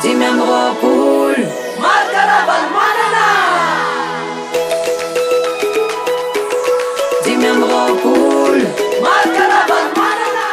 Dimy amby roapolo Markarabal manana Dimy amby roapolo Markarabal manana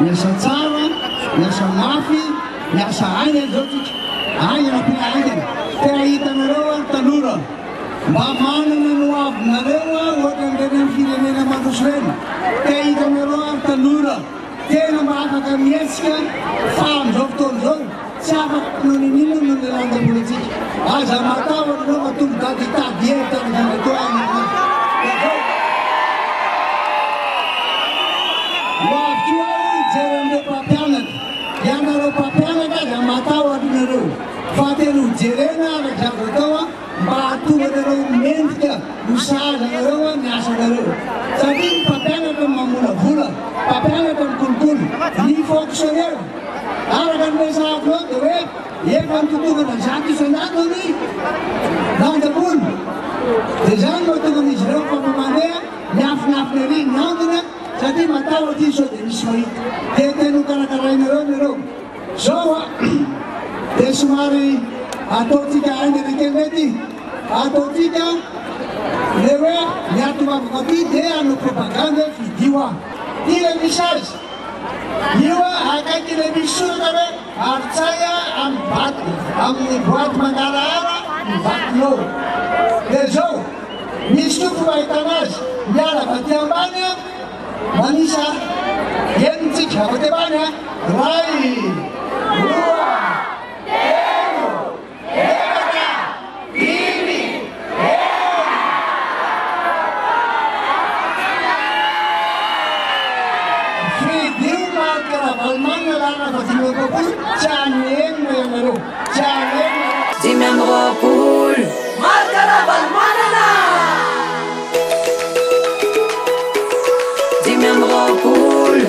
Miasa tsara, miasa mafy, miasa aina zao tsika. Aina nampiana aina. Tena hitanareo ary tanora. Mba manana no avinareo ohatra n'ireny amin'ny firenena mandroso ireny. Tena hitanareo ary tanora. Tena mba afaka mietsika fa amin'izao fotoana izao tsy afaka noho ny inona noho ny landam-bolontsika. Aza matahotra anao matombo dady hitady hevitra amin'ny atao any. Ianareo mpampianatra dia matahotra nareo fa tena ho jerena araka zavatra atao mba hahatonga anareo mendrika ho sahaza anareo ny asanareo. Satria ny mpampianatra mamolavola, mpampianatra mikolokolo, ny fonctionnaire araka ny resahako eo dia hoe efa nitotongana zato isan-jato ny landam-bola. Dia zany mahatonga an'izy ireo fa mandeha miafinafina ery ny andina satria matahotra izy sao dia misy mahita. Dia tena ho karakarainareo nareo. Zao dia somary ataontsika aina reke mety ataontsika le hoe miatomavaka aty dia hanao propagande fidio aho. Tia misy azy io akaiky le misy soratra hoe aritsaya amin'ny boaty mangarahara ny vatinao. Dia zao misy toko mahitana azy miaraka aty ambany manisa enitsika avy aty ambany ray roa telo efatra dimy fidio Markarabal manana lana fa dimy amby roapolo tsy hanenina ianareo tsy hanenina. Dimy amby roapolo Markarabal manana Dimy amby roapolo